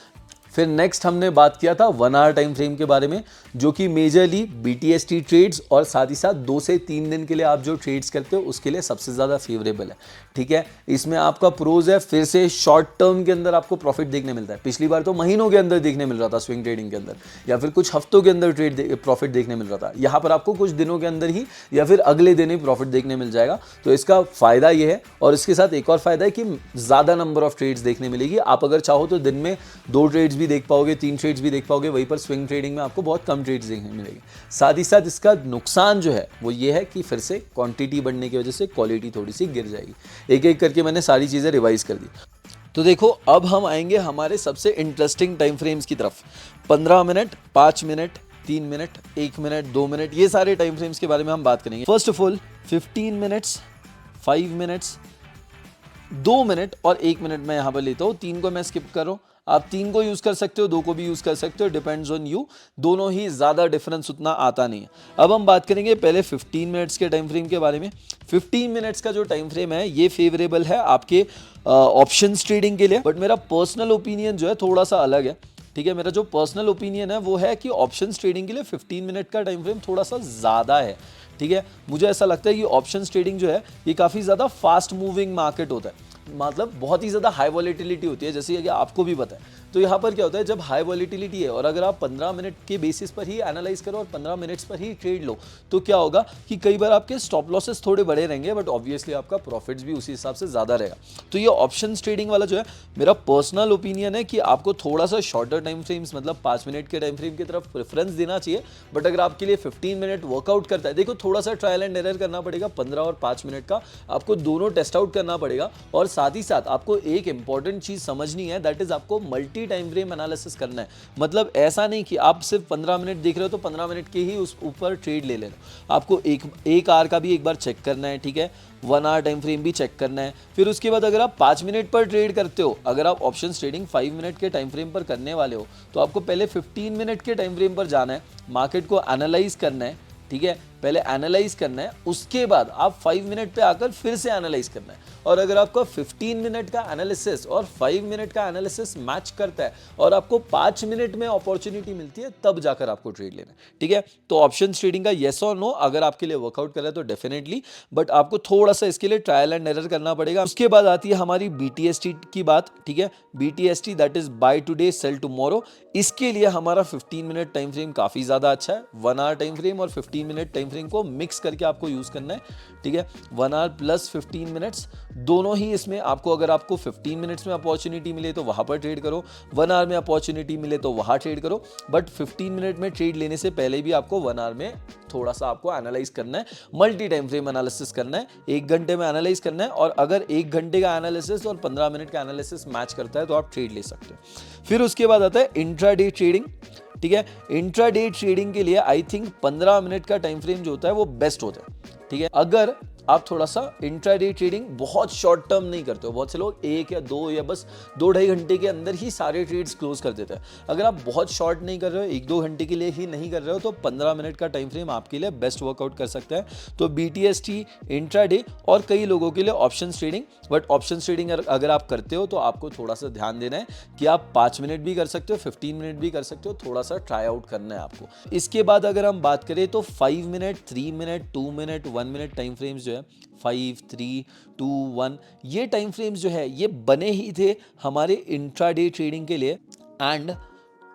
फिर नेक्स्ट हमने बात किया था 1 आवर टाइम फ्रेम के बारे में, जो कि मेजरली BTST ट्रेड्स और साथ ही साथ 2 से 3 दिन के लिए आप जो ट्रेड्स करते हो उसके लिए सबसे ज़्यादा फेवरेबल है। ठीक है, इसमें आपका प्रोज है, फिर से शॉर्ट टर्म के अंदर आपको प्रॉफिट देखने मिलता है। पिछली बार तो महीनों के अंदर देखने मिल रहा था स्विंग ट्रेडिंग के अंदर, या फिर कुछ हफ्तों के अंदर प्रॉफिट देखने मिल रहा था। यहाँ पर आपको कुछ दिनों के अंदर ही या फिर अगले दिन ही प्रॉफिट देखने मिल जाएगा। तो इसका फायदा ये है। और इसके साथ एक और फायदा है कि ज़्यादा नंबर ऑफ ट्रेड्स देखने मिलेगी। आप अगर चाहो तो दिन में 2 ट्रेड्स भी देख पाओगे, 3 ट्रेड्स भी देख पाओगे। वहीं पर स्विंग ट्रेडिंग में आपको बहुत कम ट्रेड्स देखने मिलेगी। साथ ही साथ इसका नुकसान जो है वो ये है कि फिर से क्वांटिटी बढ़ने की वजह से क्वालिटी थोड़ी सी गिर जाएगी। एक एक करके मैंने सारी चीज़ें रिवाइज कर दी। तो देखो, अब हम आएंगे हमारे सबसे इंटरेस्टिंग टाइम फ्रेम्स की तरफ। 15 minute, 5 minute, 3 minute, 1 minute, 2 minute, ये सारे टाइम फ्रेम्स के बारे में हम बात करेंगे। First of all 15 minutes, 5 minutes, 2 minute और 1 मिनट मैं यहाँ पर लेता हूँ। 3 को मैं स्किप कर रहा हूँ। आप 3 को यूज कर सकते हो, 2 को भी यूज कर सकते हो, डिपेंड्स ऑन यू। दोनों ही ज्यादा डिफरेंस उतना आता नहीं है। अब हम बात करेंगे पहले 15 मिनट्स के टाइम फ्रेम के बारे में। 15 मिनट्स का जो टाइम फ्रेम है ये फेवरेबल है आपके ऑप्शंस ट्रेडिंग के लिए। बट मेरा पर्सनल ओपिनियन जो है थोड़ा सा अलग है। ठीक है, मेरा जो पर्सनल ओपिनियन है वो है कि ऑप्शंस ट्रेडिंग के लिए 15 मिनट का टाइम फ्रेम थोड़ा सा ज़्यादा है। ठीक है, मुझे ऐसा लगता है कि ऑप्शंस ट्रेडिंग जो है ये काफ़ी ज़्यादा फास्ट मूविंग मार्केट होता है। मतलब बहुत ही ज़्यादा हाई वॉलेटिलिटी होती है, जैसे कि आपको भी पता है। तो यहाँ पर क्या होता है, जब हाई वॉलेटिलिटी है और अगर आप 15 मिनट के बेसिस पर ही एनालाइज करो और 15 मिनट्स पर ही ट्रेड लो, तो क्या होगा कि कई बार आपके स्टॉप लॉसेस थोड़े बड़े रहेंगे बट ऑब्वियसली आपका प्रॉफिट्स भी उसी हिसाब से ज़्यादा रहेगा। तो ये ऑप्शंस ट्रेडिंग वाला जो है, मेरा पर्सनल ओपिनियन है कि आपको थोड़ा सा शॉर्टर टाइम फ्रेम्स, मतलब 5 मिनट के टाइम फ्रेम की तरफ प्रेफरेंस देना चाहिए। बट अगर आपके लिए 15 मिनट वर्कआउट करता है, देखो थोड़ा सा ट्रायल एंड एरर करना पड़ेगा। 15 और 5 मिनट का आपको दोनों टेस्ट आउट करना पड़ेगा। और साथ ही साथ आपको एक इंपॉर्टेंट चीज समझनी है, दैट इज आपको मल्टी टाइम फ्रेम एनालिसिस करना है। मतलब ऐसा नहीं कि आप सिर्फ 15 मिनट देख रहे हो तो 15 मिनट के ही उस ऊपर ट्रेड ले लेना। आपको एक आवर का भी एक बार चेक करना है। ठीक है, 1 आवर टाइम फ्रेम भी चेक करना है। फिर उसके बाद अगर आप 5 मिनट पर ट्रेड करते हो, अगर आप ऑप्शन ट्रेडिंग 5 मिनट के टाइम फ्रेम पर करने वाले हो, तो आपको पहले 15 मिनट के टाइम फ्रेम पर जाना है, मार्केट को एनालाइज करना है। ठीक है, पहले एनालाइज करना है, उसके बाद आप 5 मिनट पे आकर फिर से एनालाइज करना है। और अगर आपका 15 मिनट का एनालिसिस और 5 मिनट का एनालिसिस मैच करता है और आपको 5 मिनट में अपॉर्चुनिटी मिलती है, तब जाकर आपको ट्रेड लेना है। ठीक है, तो ऑप्शन ट्रेडिंग का येस और नो अगर आपके लिए वर्कआउट कर रहा है तो डेफिनेटली, बट आपको थोड़ा सा इसके लिए ट्रायल एंड एरर करना पड़ेगा। उसके बाद आती है हमारी BTST की बात। ठीक है, BTST that is buy today sell tomorrow. इसके लिए हमारा 15 मिनट टाइम फ्रेम काफी ज्यादा अच्छा है। 1 आवर टाइम फ्रेम और 15 मिनट टाइम फ्रेम को मिक्स करके आपको यूज करना है। ठीक है, 1 आवर प्लस 15 मिनट्स, दोनों ही इसमें आपको, अगर आपको 15 मिनट्स में अपॉर्चुनिटी मिले तो वहां पर ट्रेड करो, 1 आवर में अपॉर्चुनिटी मिले तो वहां ट्रेड करो। बट 15 मिनट में ट्रेड लेने से पहले भी आपको 1 आवर में थोड़ा सा आपको एनालाइज करना है, मल्टी टाइम फ्रेम एनालिसिस करना है, 1 घंटे में एनालाइज करना है। और अगर 1 घंटे का एनालिसिस और 15 मिनट का एनालिसिस मैच करता है तो आप ट्रेड ले सकते हो। फिर उसके बाद आता है इंट्राडे ट्रेडिंग। ठीक है, इंट्राडे ट्रेडिंग के लिए आई थिंक 15 मिनट का टाइम फ्रेम जो होता है वो बेस्ट होता है। ठीक है, अगर आप थोड़ा सा इंट्राडे ट्रेडिंग बहुत शॉर्ट टर्म नहीं करते हो। बहुत से लोग 1 या 2 या बस 2-2.5 घंटे के अंदर ही सारे ट्रेड्स क्लोज कर देते हैं। अगर आप बहुत शॉर्ट नहीं कर रहे हो, 1-2 घंटे के लिए ही नहीं कर रहे हो, तो 15 मिनट का टाइम फ्रेम आपके लिए बेस्ट वर्कआउट कर सकता है। तो BTST, इंट्राडे और कई लोगों के लिए option trading. But option trading अगर आप करते हो तो आपको थोड़ा सा ध्यान देना है कि आप 5 मिनट भी कर सकते हो, 15 मिनट भी कर सकते हो, थोड़ा सा ट्राई आउट करना है आपको। इसके बाद अगर हम बात करें तो 5 minute, 3 minute, 2 minute, 1 minute time frames जो है, 5, 3, 2, 1, ये टाइम फ्रेम्स जो है ये बने ही थे हमारे इंट्राडे ट्रेडिंग के लिए एंड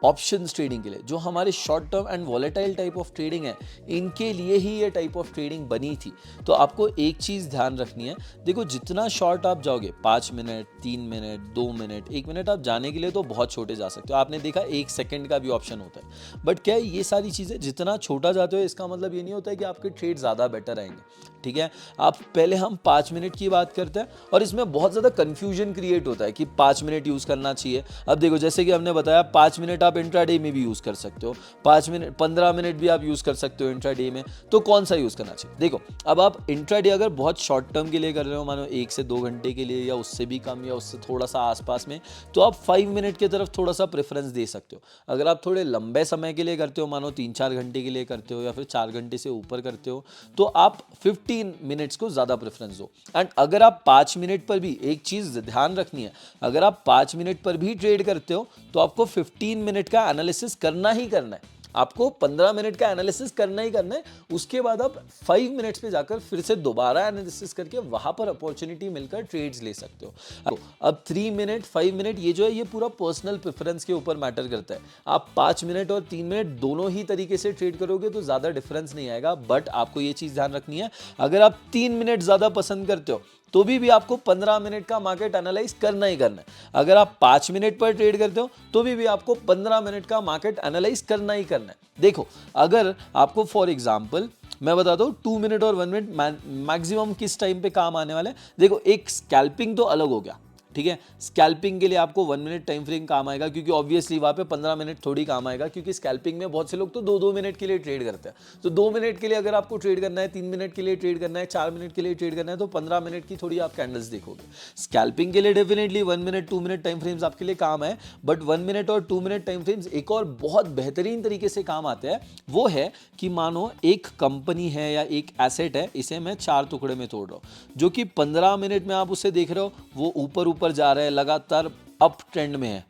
ऑप्शंस ट्रेडिंग के लिए। जो हमारे short term and volatile type of trading है, इनके लिए ही ये टाइप ऑफ ट्रेडिंग बनी थी। तो आपको एक चीज़ ध्यान रखनी है, देखो जितना शॉर्ट आप जाओगे, 5 मिनट, 3 मिनट, 2 मिनट, 1 मिनट आप जाने के लिए तो बहुत छोटे जा सकते हो। आपने देखा 1 सेकंड का भी ऑप्शन होता है। बट क्या है, ये सारी चीज़ें जितना छोटा जाते हो इसका मतलब ये नहीं होता है कि आपके ट्रेड ज़्यादा बेटर आएंगे। ठीक है, आप पहले हम 5 मिनट की बात करते हैं और इसमें बहुत ज़्यादा कन्फ्यूजन क्रिएट होता है कि 5 मिनट यूज़ करना चाहिए। अब देखो जैसे कि हमने बताया 5 मिनट आप इंट्राडे में भी यूज़ कर सकते हो, 5 मिनट 15 मिनट भी आप यूज़ कर सकते हो इंट्राडे में। तो कौन सा यूज़ करना चाहिए? देखो अब आप इंट्राडे अगर बहुत शॉर्ट टर्म के लिए कर रहे हो, मानो 1 से 2 घंटे के लिए या उससे भी कम या उससे थोड़ा सा आसपास में, तो आप 5 मिनट की तरफ थोड़ा सा प्रेफरेंस दे सकते हो। अगर आप थोड़े लंबे समय के लिए करते हो, मानो 3-4 घंटे के लिए करते हो या फिर 4 घंटे से ऊपर करते हो, तो आप 15 मिनट्स को ज़्यादा प्रेफरेंस दो। एंड अगर आप 5 मिनट पर भी, एक चीज़ ध्यान रखनी है, अगर आप 5 मिनट पर भी ट्रेड करते हो तो आपको 15 मिनट का एनालिसिस करना ही करना है। आपको 15 मिनट का एनालिसिस करना ही करना है। उसके बाद आप 5 मिनट्स पे जाकर फिर से दोबारा एनालिसिस करके वहां पर अपॉर्चुनिटी मिलकर ट्रेड्स ले सकते हो। अब 3 मिनट, 5 मिनट ये जो है ये पूरा पर्सनल प्रेफरेंस के ऊपर मैटर करता है। आप 5 मिनट और 3 मिनट दोनों ही तरीके से ट्रेड करोगे तो ज़्यादा डिफरेंस नहीं आएगा। बट आपको ये चीज़ ध्यान रखनी है, अगर आप 3 मिनट ज़्यादा पसंद करते हो तो भी आपको 15 मिनट का मार्केट एनालाइज करना ही करना है। अगर आप 5 मिनट पर ट्रेड करते हो तो भी आपको 15 मिनट का मार्केट एनालाइज करना ही करना है। देखो अगर आपको फॉर एग्जांपल मैं बताता हूँ 2 मिनट और 1 मिनट मैक्सिमम किस टाइम पे काम आने वाले हैं। देखो एक स्कैल्पिंग तो अलग हो गया, ठीक है, स्कैल्पिंग के लिए आपको 1 मिनट टाइम फ्रेम काम आएगा, क्योंकि ऑब्वियसली वहाँ पे 15 मिनट थोड़ी काम आएगा, क्योंकि स्कैल्पिंग में बहुत से लोग तो 2-2 मिनट के लिए ट्रेड करते हैं। तो 2 मिनट के लिए अगर आपको ट्रेड करना है, 3 मिनट के लिए ट्रेड करना है, 4 मिनट के लिए ट्रेड करना है, तो 15 मिनट की थोड़ी आप कैंडल्स देखोगे। स्कैल्पिंग के लिए definitely 1 minute 2 minute time frames आपके लिए काम है। बट 1 मिनट और 2 मिनट टाइम फ्रेम्स एक और बहुत बेहतरीन तरीके से काम आते हैं। वो है कि मानो एक कंपनी है या एक एसेट है, इसे मैं 4 टुकड़े में तोड़ रहा हूँ, जो कि 15 मिनट में आप उसे देख रहे हो वो ऊपर ऊपर जा रहा है, लगातार अप ट्रेंड में है,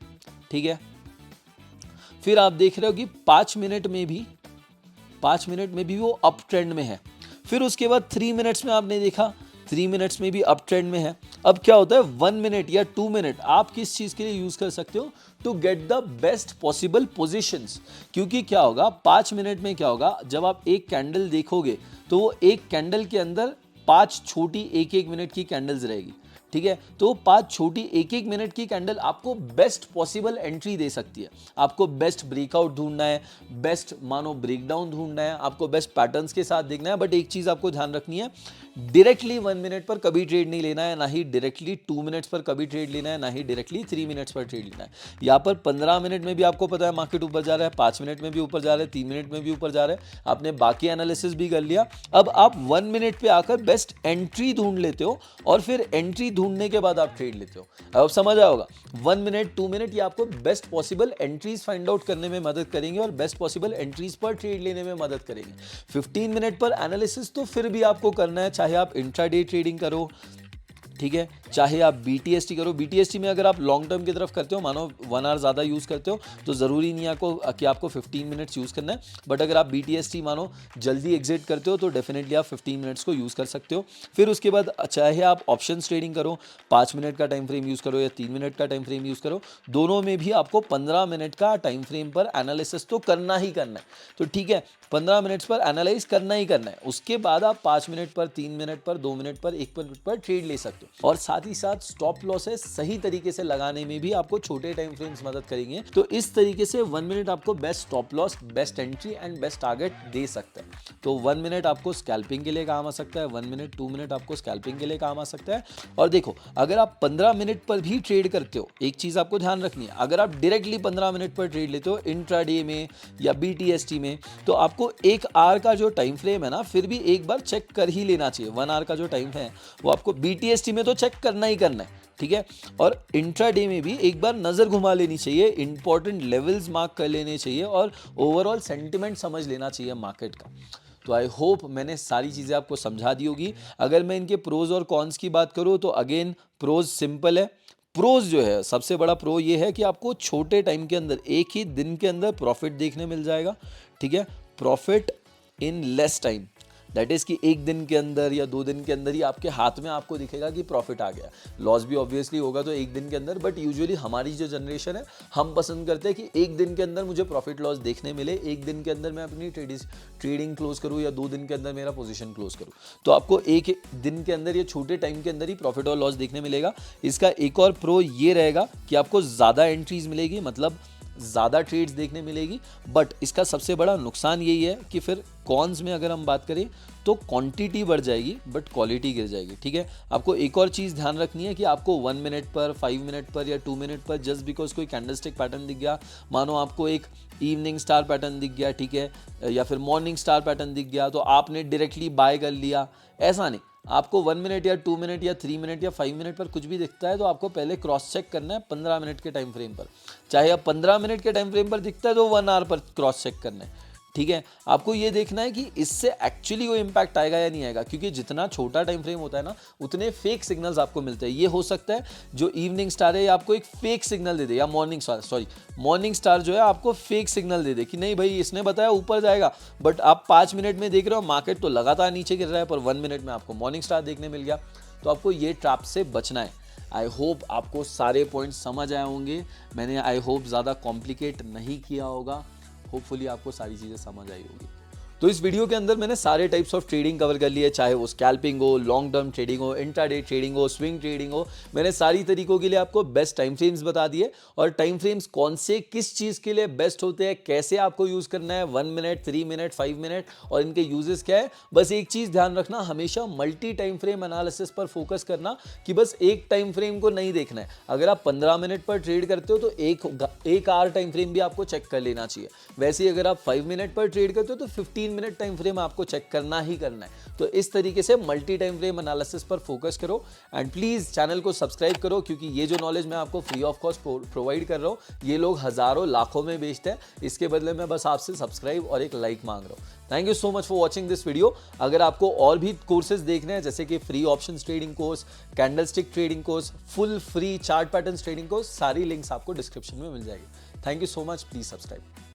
ठीक है। फिर आप देख रहे हो कि 5 मिनट में भी वो अप ट्रेंड में है। फिर उसके बाद 3 मिनट्स में आपने देखा 3 मिनट्स में भी अप ट्रेंड में है। अब क्या होता है 1 मिनट या 2 मिनट आप किस चीज के लिए यूज कर सकते हो? To get the best possible positions. क्योंकि क्या होगा 5 मिनट में क्या होगा, जब आप एक कैंडल देखोगे तो वो एक कैंडल के अंदर 5 छोटी 1-1 मिनट की कैंडल्स रहेगी, ठीक है। तो 5 छोटी 1-1 मिनट की कैंडल आपको बेस्ट पॉसिबल एंट्री दे सकती है। आपको बेस्ट ब्रेकआउट ढूंढना है, बेस्ट मानो ब्रेकडाउन ढूंढना है, आपको बेस्ट पैटर्न्स के साथ देखना है। बट एक चीज आपको ध्यान रखनी है, डायरेक्टली 1 मिनट पर कभी ट्रेड नहीं लेना है, ना ही डायरेक्टली 2 मिनट्स पर कभी ट्रेड लेना है, ना ही डायरेक्टली 3 मिनट्स पर ट्रेड लेना है। यहाँ पर 15 मिनट में भी आपको पता है मार्केट ऊपर जा रहा है, 5 मिनट में भी ऊपर जा रहा है, 3 मिनट में भी ऊपर जा रहा है। आपने बाकी एनालिसिस भी कर लिया। अब आप 1 मिनट पे आकर बेस्ट एंट्री ढूंढ लेते हो और फिर एंट्री ढूंढने के बाद आप ट्रेड लेते हो। अब समझ आया होगा 1 मिनट 2 मिनट ये आपको best possible entries find out करने में मदद करेंगे और बेस्ट पॉसिबल एंट्रीज पर ट्रेड लेने में मदद करेंगे। 15 मिनट पर एनालिसिस तो फिर भी आपको करना है, चाहे आप इंट्राडे ट्रेडिंग करो, ठीक है, चाहे आप BTST करो। BTST में अगर आप लॉन्ग टर्म की तरफ करते हो, मानो 1 आवर ज़्यादा यूज़ करते हो, तो ज़रूरी नहीं है कि आपको 15 मिनट्स यूज़ करना है। बट अगर आप BTST मानो जल्दी एग्जिट करते हो तो डेफिनेटली आप 15 मिनट्स को यूज़ कर सकते हो। फिर उसके बाद चाहे आप ऑप्शंस ट्रेडिंग करो, 5 मिनट का टाइम फ्रेम यूज़ करो या 3 मिनट का टाइम फ्रेम यूज़ करो, दोनों में भी आपको 15 मिनट का टाइम फ्रेम पर एनालिसिस तो करना ही करना है। तो ठीक है, 15 मिनट्स पर एनालाइज करना ही करना है। उसके बाद आप 5 मिनट पर, 3 मिनट पर, 2 मिनट पर, 1 मिनट पर ट्रेड ले सकते हो। और साथ ही साथ स्टॉप लॉसेस सही तरीके से लगाने में भी आपको छोटे टाइम फ्रेम्स मदद करेंगे। तो इस तरीके से 1 मिनट आपको best stop loss, best entry and best target दे सकता है। तो 1 मिनट आपको स्कैल्पिंग के लिए काम आ सकता है, 1 मिनट 2 मिनट आपको स्कैल्पिंग के लिए काम आ सकता है। और देखो, अगर आप 15 मिनट पर भी ट्रेड करते हो, एक चीज आपको ध्यान रखनी है, अगर आप डायरेक्टली 15 मिनट पर ट्रेड लेते हो इंट्राडे में या BTST में, तो आपको 1 आवर का जो टाइम फ्रेम है ना, फिर भी एक बार चेक कर ही लेना चाहिए। 1 आवर का जो टाइम है वो आपको BTST में तो चेक करना ही करना है, ठीक है। और इंट्राडे में भी एक बार नजर घुमा लेनी चाहिए, इंपॉर्टेंट लेवल्स मार्क कर लेने चाहिए और ओवरऑल सेंटिमेंट समझ लेना चाहिए मार्केट का। तो आई होप मैंने सारी चीज़ें आपको समझा दी होगी। अगर मैं इनके प्रोज और कॉन्स की बात करूँ तो अगेन प्रोज सिंपल है। प्रोज जो है, सबसे बड़ा प्रो ये है कि आपको छोटे टाइम के अंदर, एक ही दिन के अंदर प्रॉफिट देखने मिल जाएगा, ठीक है। Profit in less time, that is कि एक दिन के अंदर या 2 दिन के अंदर ही आपके हाथ में आपको दिखेगा कि प्रॉफिट आ गया। लॉस भी ऑब्वियसली होगा तो एक दिन के अंदर, बट यूजुअली हमारी जो जनरेशन है, हम पसंद करते हैं कि एक दिन के अंदर मुझे प्रॉफिट लॉस देखने मिले, एक दिन के अंदर मैं अपनी ट्रेडिंग क्लोज करूँ या 2 दिन के अंदर मेरा पोजीशन क्लोज करूँ। तो आपको एक दिन के अंदर या छोटे टाइम के अंदर ही प्रॉफिट और लॉस देखने मिलेगा। इसका एक और प्रो ये रहेगा कि आपको ज़्यादा एंट्रीज मिलेगी, मतलब ज़्यादा ट्रेड्स देखने मिलेगी। बट इसका सबसे बड़ा नुकसान यही है कि फिर कॉन्स में अगर हम बात करें तो क्वांटिटी बढ़ जाएगी बट क्वालिटी गिर जाएगी, ठीक है। आपको एक और चीज़ ध्यान रखनी है कि आपको 1 मिनट पर, 5 मिनट पर या 2 मिनट पर जस्ट बिकॉज कोई कैंडलस्टिक पैटर्न दिख गया, मानो आपको एक इवनिंग स्टार पैटर्न दिख गया, ठीक है, या फिर मॉर्निंग स्टार पैटर्न दिख गया, तो आपने डायरेक्टली बाय कर लिया, ऐसा नहीं। आपको 1 मिनट या 2 मिनट या 3 मिनट या 5 मिनट पर कुछ भी दिखता है तो आपको पहले क्रॉस चेक करना है 15 मिनट के टाइम फ्रेम पर। चाहे अब 15 मिनट के टाइम फ्रेम पर दिखता है तो 1 आवर पर क्रॉस चेक करना है, ठीक है। आपको ये देखना है कि इससे एक्चुअली कोई इंपैक्ट आएगा या नहीं आएगा, क्योंकि जितना छोटा टाइम फ्रेम होता है ना, उतने फेक सिग्नल्स आपको मिलते हैं। ये हो सकता है जो इवनिंग स्टार है आपको एक फेक सिग्नल दे दे, या मॉर्निंग स्टार जो है आपको फेक सिग्नल दे दे कि नहीं भाई इसने बताया ऊपर जाएगा, बट आप 5 मिनट में देख रहे हो मार्केट तो लगातार नीचे गिर रहा है, पर 1 मिनट में आपको मॉर्निंग स्टार देखने मिल गया। तो आपको ये ट्रैप से बचना है। आई होप आपको सारे पॉइंट्स समझ आए होंगे। मैंने आई होप ज़्यादा कॉम्प्लिकेट नहीं किया होगा। होपफुली आपको सारी चीज़ें समझ आई होगी। तो इस वीडियो के अंदर मैंने सारे टाइप्स ऑफ ट्रेडिंग कवर कर लिए, चाहे वो स्कैल्पिंग हो, लॉन्ग टर्म ट्रेडिंग हो, इंट्राडे ट्रेडिंग हो, स्विंग ट्रेडिंग हो। मैंने सारी तरीकों के लिए आपको बेस्ट टाइम फ्रेम्स बता दिए, और टाइम फ्रेम्स कौन से किस चीज़ के लिए बेस्ट होते हैं, कैसे आपको यूज़ करना है, 1 मिनट, 3 मिनट, 5 मिनट, और इनके यूजेस क्या है। बस एक चीज़ ध्यान रखना, हमेशा मल्टी टाइम फ्रेम एनालिसिस पर फोकस करना, कि बस एक टाइम फ्रेम को नहीं देखना है। अगर आप 15 मिनट पर ट्रेड करते हो तो एक आवर टाइम फ्रेम भी आपको चेक कर लेना चाहिए। वैसे ही अगर आप 5 मिनट पर ट्रेड करते हो तो 15 मिनट टाइम फ्रेम आपको चेक करना ही करना है। तो इस तरीके से मल्टी टाइम फ्रेम एनालिसिस पर फोकस करो, एंड प्लीज चैनल को सब्सक्राइब करो, क्योंकि ये जो नॉलेज मैं आपको फ्री ऑफ कॉस्ट प्रोवाइड कर रहा हूँ, ये लोग हजारों लाखों में बेचते हैं। इसके बदले में बस आपसे सब्सक्राइब और एक लाइक मांग रहा हूँ। Thank you so much for watching this video. अगर आपको और भी कोर्सेज देखने हैं, जैसे कि free options trading course, candlestick trading course, full free chart patterns trading course, सारी लिंक्स आपको डिस्क्रिप्शन में मिल जाएगी। Thank you so much, please subscribe.